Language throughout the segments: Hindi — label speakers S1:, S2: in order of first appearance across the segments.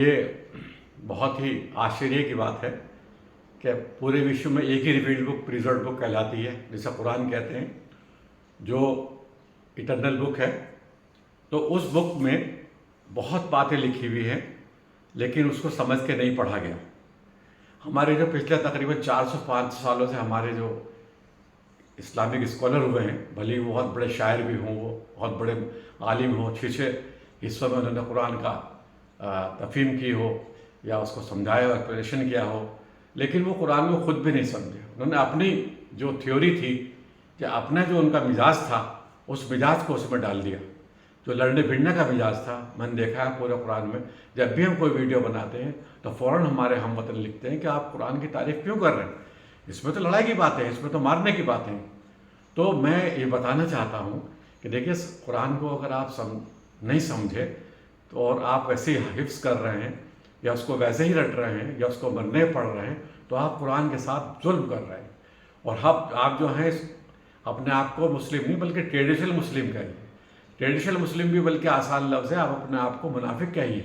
S1: ये बहुत ही आश्चर्य की बात है कि पूरे विश्व में एक ही रिवील्ड बुक प्रिजर्व बुक कहलाती है, जिसे कुरान कहते हैं, जो इटरनल बुक है। तो उस बुक में बहुत बातें लिखी हुई हैं, लेकिन उसको समझ के नहीं पढ़ा गया। हमारे जो पिछले तकरीबन 400-500 सालों से हमारे जो इस्लामिक स्कॉलर हुए हैं, भले ही वो बहुत बड़े शायर भी हों, वो बहुत बड़े आलिम हों, 6-6 हिस्सों में उन्होंने कुरान का तफहीम की हो या उसको समझाया हो, एक्सप्लेनेशन किया हो, लेकिन वो कुरान को खुद भी नहीं समझे। उन्होंने अपनी जो थ्योरी थी, कि अपना जो उनका मिजाज था, उस मिजाज को उसमें डाल दिया। जो लड़ने भिड़ने का मिजाज था, मैंने देखा है पूरे कुरान में, जब भी हम कोई वीडियो बनाते हैं तो फ़ौरन हमारे हम वतन लिखते हैं कि आप कुरान की तारीफ़ क्यों कर रहे हैं, इसमें तो लड़ाई की बातें हैं, इसमें तो मारने की बातें हैं। तो मैं ये बताना चाहता हूँ कि देखिए, कुरान को अगर आप नहीं समझे तो और आप वैसे ही हिफ्ज़ कर रहे हैं या उसको वैसे ही रट रहे हैं या उसको मरने पढ़ रहे हैं, तो आप कुरान के साथ जुल्म कर रहे हैं। और आप जो हैं अपने आप को मुस्लिम नहीं बल्कि ट्रेडिशनल मुस्लिम कहिए। ट्रेडिशनल मुस्लिम भी बल्कि आसान लफ्ज़ है, आप अपने आप को मुनाफिक कहिए,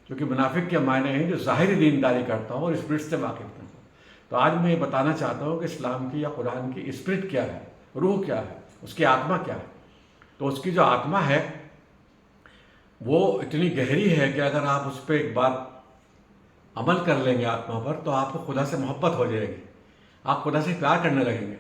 S1: क्योंकि मुनाफिक के मायने हैं जो ज़ाहिरी दीनदारी करता हो और स्पिरिट से वाकिफ़ ना हो। तो आज मैं ये बताना चाहता हूँ कि इस्लाम की या कुरान की स्पिरिट क्या है, रूह क्या है, उसकी आत्मा क्या है। तो उसकी जो आत्मा है वो इतनी गहरी है कि अगर आप उस पर एक बार अमल कर लेंगे आत्मा पर, तो आपको खुदा से मोहब्बत हो जाएगी, आप खुदा से प्यार करने लगेंगे,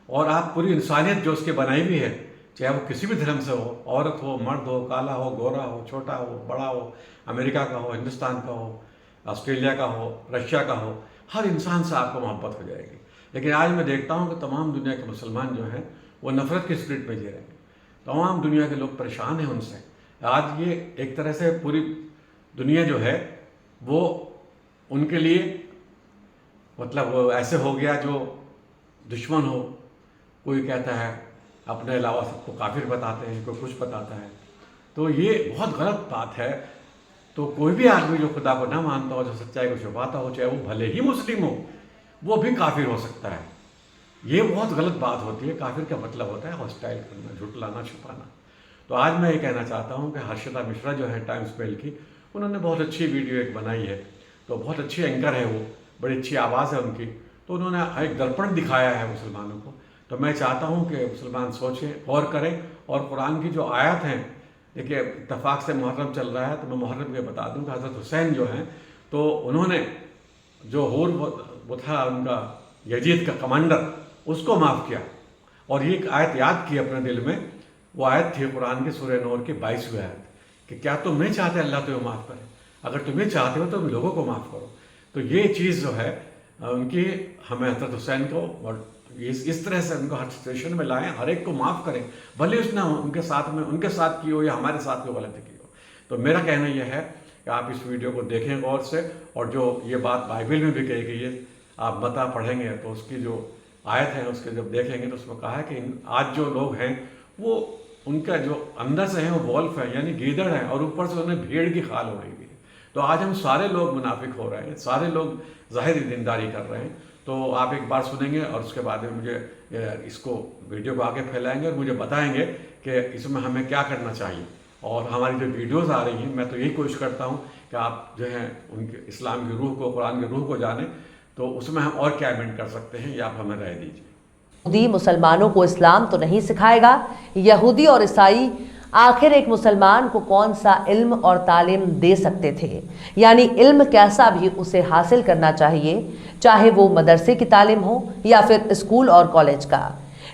S1: और आप पूरी इंसानियत जो उसकी बनाई हुई है, चाहे वो किसी भी धर्म से हो, औरत हो, मर्द हो, काला हो, गोरा हो, छोटा हो, बड़ा हो, अमेरिका का हो, हिंदुस्तान का हो, ऑस्ट्रेलिया का हो, रशिया का हो, हर इंसान से आपको मोहब्बत हो जाएगी। लेकिन आज मैं देखता हूँ कि तमाम दुनिया के मुसलमान जो हैं वो नफ़रत की स्पिरिट में जी रहे हैं। तमाम दुनिया के लोग परेशान हैं उनसे। आज ये एक तरह से पूरी दुनिया जो है वो उनके लिए मतलब वो ऐसे हो गया जो दुश्मन हो। कोई कहता है अपने अलावा सबको काफिर बताते हैं, कोई कुछ बताता है। तो ये बहुत गलत बात है। तो कोई भी आदमी जो खुदा को ना मानता हो, जो सच्चाई को छुपाता हो, चाहे वो भले ही मुस्लिम हो, वो भी काफिर हो सकता है। ये बहुत गलत बात होती है। काफिर का मतलब होता है हॉस्टाइल करना, झुटलाना, छुपाना। तो आज मैं ये कहना चाहता हूँ कि हर्षिता मिश्रा जो है टाइम्स मेल की, उन्होंने बहुत अच्छी वीडियो एक बनाई है। तो बहुत अच्छी एंकर है वो, बड़ी अच्छी आवाज़ है उनकी। तो उन्होंने एक दर्पण दिखाया है मुसलमानों को। तो मैं चाहता हूँ कि मुसलमान सोचें, गौर करें, और कुरान की जो आयत हैं, देखिए इत्तफाक से मुहर्रम चल रहा है, तो मैं मुहर्रम के बता दूँ कि हज़रत हुसैन जो हैं, तो उन्होंने जो हूर वो था उनका यजीद का कमांडर, उसको माफ़ किया, और ये एक आयत याद की अपने दिल में। वो आयत थी कुरान के सूरह नूर की 22वीं आयत, कि क्या तुम नहीं चाहते अल्लाह तुम्हें माफ़ करे? अगर तुम्हें चाहते हो तो लोगों को माफ़ करो। तो ये चीज़ जो है उनकी, हमें हज़रत हुसैन को और इस तरह से उनको हर सिचुएशन में लाएं, हर एक को माफ़ करें, भले उसने उनके साथ की हो या हमारे साथ कोई गलती की हो। तो मेरा कहना यह है कि आप इस वीडियो को देखें गौर से, और जो ये बात बाइबल में भी कही गई है, आप बता पढ़ेंगे तो उसकी जो आयत है उसके जब देखेंगे तो उसमें कहा है कि आज जो लोग हैं वो उनका जो अंदर से है वो वॉल्फ है, यानी गीदड़ है, और ऊपर से उन्हें भेड़ की खाल हो रही है। तो आज हम सारे लोग मुनाफिक हो रहे हैं, सारे लोग ज़ाहिरी दीनदारी कर रहे हैं। तो आप एक बार सुनेंगे और उसके बाद में मुझे इसको वीडियो को आगे फैलाएंगे और मुझे बताएंगे कि इसमें हमें क्या करना चाहिए। और हमारी जो वीडियोज़ आ रही हैं, मैं तो यही कोशिश करता हूँ कि आप जो है उनके इस्लाम की रूह को, कुरान की रूह को जानें। तो उसमें हम और क्या इवेंट कर सकते हैं, ये आप हमें राय दीजिए।
S2: यहूदी मुसलमानों को इस्लाम तो नहीं सिखाएगा। यहूदी और ईसाई आखिर एक मुसलमान को कौन सा इल्म और तालीम दे सकते थे? यानी इल्म कैसा भी उसे हासिल करना चाहिए, चाहे वो मदरसे की तालीम हो या फिर स्कूल और कॉलेज का।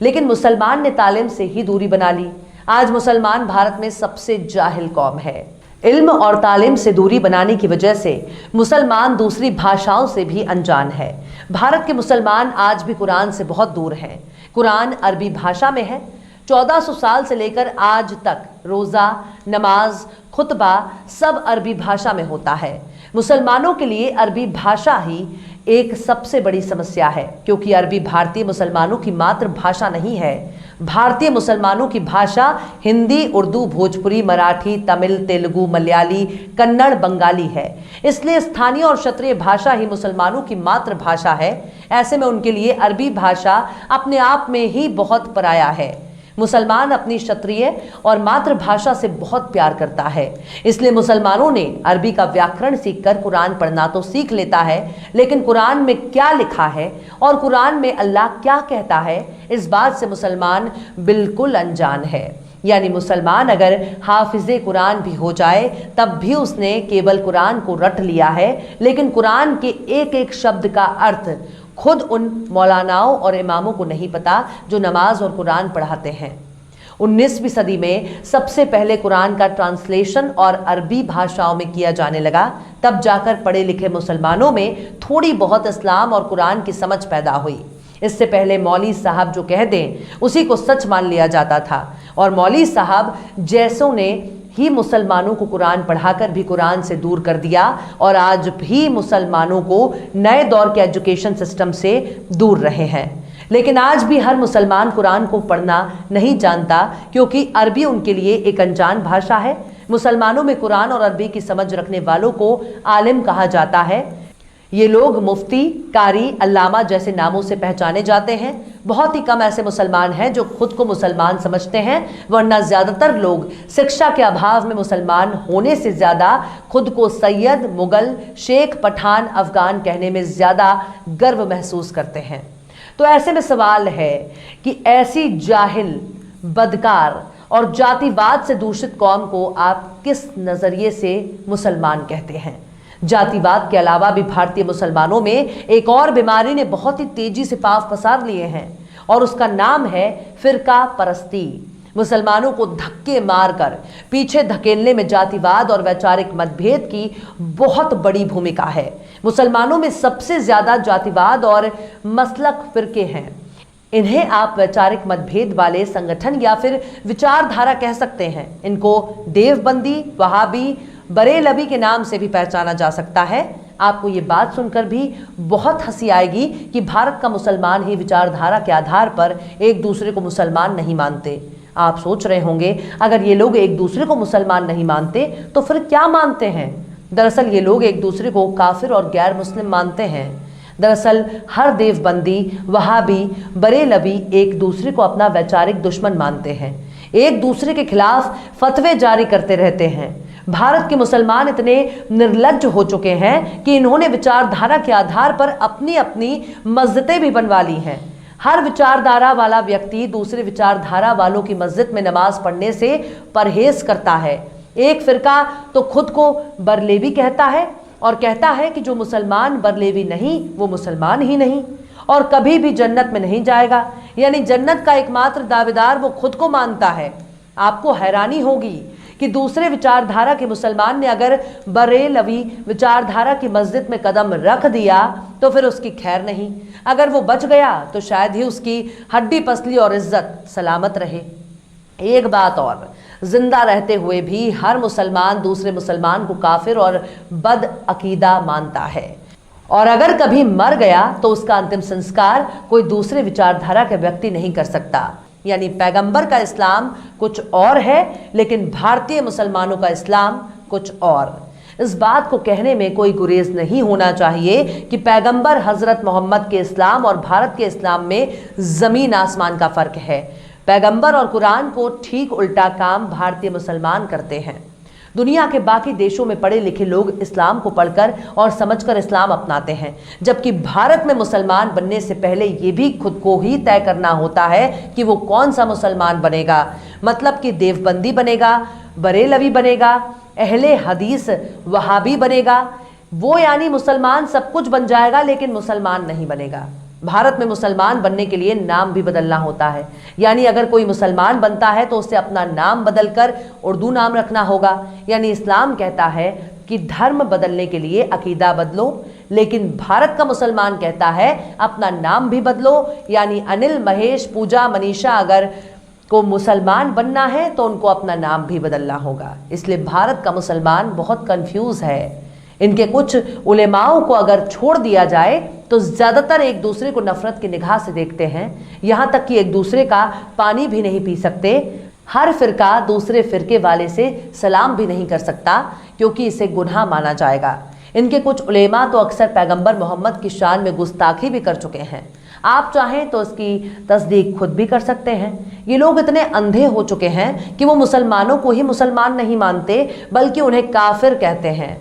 S2: लेकिन मुसलमान ने तालीम से ही दूरी बना ली। आज मुसलमान भारत में सबसे जाहिल कौम है। इल्म और तालीम से दूरी बनाने की वजह से मुसलमान दूसरी भाषाओं से भी अनजान है। भारत के मुसलमान आज भी कुरान से बहुत दूर हैं। कुरान अरबी भाषा में है। 1400 साल से लेकर आज तक रोज़ा, नमाज, खुतबा सब अरबी भाषा में होता है। मुसलमानों के लिए अरबी भाषा ही एक सबसे बड़ी समस्या है, क्योंकि अरबी भारतीय मुसलमानों की मातृभाषा नहीं है। भारतीय मुसलमानों की भाषा हिंदी, उर्दू, भोजपुरी, मराठी, तमिल, तेलुगु, मलयाली, कन्नड़, बंगाली है। इसलिए स्थानीय और क्षत्रिय भाषा ही मुसलमानों की मातृभाषा है। ऐसे में उनके लिए अरबी भाषा अपने आप में ही बहुत पराया है। मुसलमान अपनी क्षत्रिय और मातृभाषा से बहुत प्यार करता है, इसलिए मुसलमानों ने अरबी का व्याकरण सीखकर कुरान पढ़ना तो सीख लेता है, लेकिन कुरान में क्या लिखा है और कुरान में अल्लाह क्या कहता है, इस बात से मुसलमान बिल्कुल अनजान है। यानी मुसलमान अगर हाफिज़े कुरान भी हो जाए तब भी उसने केवल कुरान को रट लिया है, लेकिन कुरान के एक एक शब्द का अर्थ खुद उन मौलानाओं और इमामों को नहीं पता जो नमाज और कुरान पढ़ाते हैं। 19वीं सदी में सबसे पहले कुरान का ट्रांसलेशन और अरबी भाषाओं में किया जाने लगा, तब जाकर पढ़े लिखे मुसलमानों में थोड़ी बहुत इस्लाम और कुरान की समझ पैदा हुई। इससे पहले मौली साहब जो कह दें उसी को सच मान लिया जाता था, और मौली साहब जैसों ने ही मुसलमानों को कुरान पढ़ाकर भी कुरान से दूर कर दिया, और आज भी मुसलमानों को नए दौर के एजुकेशन सिस्टम से दूर रहे हैं। लेकिन आज भी हर मुसलमान कुरान को पढ़ना नहीं जानता, क्योंकि अरबी उनके लिए एक अनजान भाषा है। मुसलमानों में कुरान और अरबी की समझ रखने वालों को आलिम कहा जाता है। ये लोग मुफ्ती, कारी, अल्लामा जैसे नामों से पहचाने जाते हैं। बहुत ही कम ऐसे मुसलमान हैं जो खुद को मुसलमान समझते हैं, वरना ज़्यादातर लोग शिक्षा के अभाव में मुसलमान होने से ज़्यादा खुद को सैयद, मुगल, शेख, पठान, अफगान कहने में ज़्यादा गर्व महसूस करते हैं। तो ऐसे में सवाल है कि ऐसी जाहिल, बदकार और जातिवाद से दूषित कौम को आप किस नज़रिए से मुसलमान कहते हैं? जातिवाद के अलावा भी भारतीय मुसलमानों में एक और बीमारी ने बहुत ही तेजी से पांव पसार लिए हैं, और उसका नाम है फिरका परस्ती। मुसलमानों को धक्के मारकर पीछे धकेलने में जातिवाद और वैचारिक मतभेद की बहुत बड़ी भूमिका है। मुसलमानों में सबसे ज्यादा जातिवाद और मसलक फिरके हैं। इन्हें आप वैचारिक मतभेद वाले संगठन या फिर विचारधारा कह सकते हैं। इनको देवबंदी, वहाबी, बरेलवी के नाम से भी पहचाना जा सकता है। आपको ये बात सुनकर भी बहुत हंसी आएगी कि भारत का मुसलमान ही विचारधारा के आधार पर एक दूसरे को मुसलमान नहीं मानते। आप सोच रहे होंगे, अगर ये लोग एक दूसरे को मुसलमान नहीं मानते तो फिर क्या मानते हैं? दरअसल ये लोग एक दूसरे को काफिर और गैर मुस्लिम मानते हैं। दरअसल हर देवबंदी, वहाबी, बरेलवी एक दूसरे को अपना वैचारिक दुश्मन मानते हैं, एक दूसरे के खिलाफ फतवे जारी करते रहते हैं। भारत के मुसलमान इतने निर्लज्ज हो चुके हैं कि इन्होंने विचारधारा के आधार पर अपनी अपनी मस्जिदें भी बनवा ली हैं। हर विचारधारा वाला व्यक्ति दूसरे विचारधारा वालों की मस्जिद में नमाज पढ़ने से परहेज करता है। एक फिरका तो खुद को बरेलवी कहता है और कहता है कि जो मुसलमान बरेलवी नहीं वो मुसलमान ही नहीं और कभी भी जन्नत में नहीं जाएगा। यानी जन्नत का एकमात्र दावेदार वो खुद को मानता है। आपको हैरानी होगी कि दूसरे विचारधारा के मुसलमान ने अगर बरेलवी विचारधारा की मस्जिद में कदम रख दिया तो फिर उसकी खैर नहीं। अगर वो बच गया तो शायद ही उसकी हड्डी पसली और इज्जत सलामत रहे। एक बात और, जिंदा रहते हुए भी हर मुसलमान दूसरे मुसलमान को काफिर और बद अकीदा मानता है, और अगर कभी मर गया तो उसका अंतिम संस्कार कोई दूसरे विचारधारा के व्यक्ति नहीं कर सकता। यानी पैगंबर का इस्लाम कुछ और है, लेकिन भारतीय मुसलमानों का इस्लाम कुछ और। इस बात को कहने में कोई गुरेज नहीं होना चाहिए कि पैगंबर हजरत मोहम्मद के इस्लाम और भारत के इस्लाम में जमीन आसमान का फर्क है। पैगंबर और कुरान को ठीक उल्टा काम भारतीय मुसलमान करते हैं। दुनिया के बाकी देशों में पढ़े लिखे लोग इस्लाम को पढ़कर और समझकर इस्लाम अपनाते हैं, जबकि भारत में मुसलमान बनने से पहले ये भी खुद को ही तय करना होता है कि वो कौन सा मुसलमान बनेगा। मतलब कि देवबंदी बनेगा, बरेलवी बनेगा, अहले हदीस वहाबी बनेगा। वो यानी मुसलमान सब कुछ बन जाएगा लेकिन मुसलमान नहीं बनेगा। भारत में मुसलमान बनने के लिए नाम भी बदलना होता है। यानी अगर कोई मुसलमान बनता है तो उसे अपना नाम बदलकर उर्दू नाम रखना होगा। यानी इस्लाम कहता है कि धर्म बदलने के लिए अकीदा बदलो, लेकिन भारत का मुसलमान कहता है अपना नाम भी बदलो। यानी अनिल, महेश, पूजा, मनीषा अगर को मुसलमान बनना है तो उनको अपना नाम भी बदलना होगा। इसलिए भारत का मुसलमान बहुत कंफ्यूज है। इनके कुछ उलेमाओं को अगर छोड़ दिया जाए तो ज़्यादातर एक दूसरे को नफरत की निगाह से देखते हैं, यहाँ तक कि एक दूसरे का पानी भी नहीं पी सकते। हर फिरका दूसरे फिरके वाले से सलाम भी नहीं कर सकता क्योंकि इसे गुनाह माना जाएगा। इनके कुछ उलेमा तो अक्सर पैगंबर मोहम्मद की शान में गुस्ताखी भी कर चुके हैं। आप चाहें तो इसकी तस्दीक खुद भी कर सकते हैं। ये लोग इतने अंधे हो चुके हैं कि वो मुसलमानों को ही मुसलमान नहीं मानते बल्कि उन्हें काफिर कहते हैं।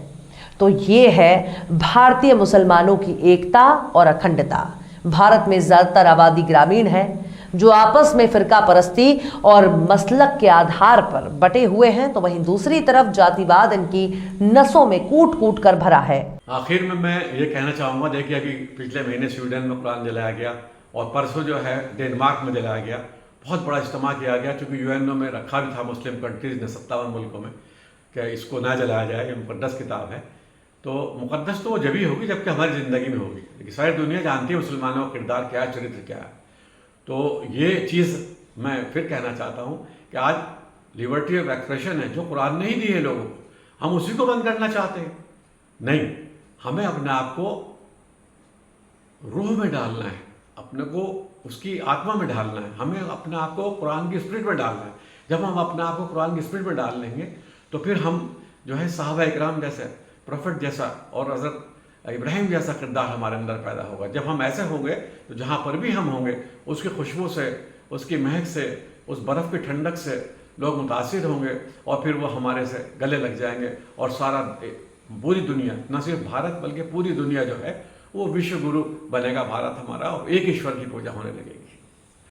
S2: तो ये है भारतीय मुसलमानों की एकता और अखंडता। भारत में ज़्यादातर आबादी ग्रामीण है जो आपस में फिरका परस्ती और मसलक के आधार पर बटे हुए हैं, तो वहीं दूसरी तरफ जातिवाद इनकी नसों में कूट कूट कर भरा है।
S1: आखिर में मैं ये कहना चाहूँगा, देखिए अभी पिछले महीने स्वीडन में कुरान जलाया गया और परसों जो है डेनमार्क में जलाया गया। बहुत बड़ा इज्तिमा किया गया क्योंकि यूएनओ में रखा भी था मुस्लिम कंट्रीज़ ने 57 मुल्कों में कि इसको ना जलाया जाए, ये मुकद्दस किताब है। तो मुकद्दस तो वो जब ही होगी जबकि हमारी ज़िंदगी में होगी, लेकिन सारी दुनिया जानती है मुसलमानों का किरदार क्या है, चरित्र क्या है। तो ये चीज़ मैं फिर कहना चाहता हूँ कि आज लिबर्टी ऑफ एक्सप्रेशन है जो कुरान ने ही दी है लोगों को, हम उसी को बंद करना चाहते हैं। नहीं, हमें अपने आप को रूह में डालना है, अपने को उसकी आत्मा में डालना है, हमें अपने आप को कुरान की स्पिरिट में डालना है। जब हम अपने आप को कुरान की स्पिरिट में डाल लेंगे तो फिर हम जो है सहाबा इकराम जैसे, प्रोफेट जैसा और हज़रत इब्राहिम जैसा किरदार हमारे अंदर पैदा होगा। जब हम ऐसे होंगे तो जहाँ पर भी हम होंगे उसकी खुशबू से, उसकी महक से, उस बर्फ़ की ठंडक से लोग मुतासिर होंगे और फिर वो हमारे से गले लग जाएंगे और सारा पूरी दुनिया, न सिर्फ भारत बल्कि पूरी दुनिया जो है वो विश्व गुरु बनेगा भारत हमारा और एक ईश्वर की पूजा होने लगेगी।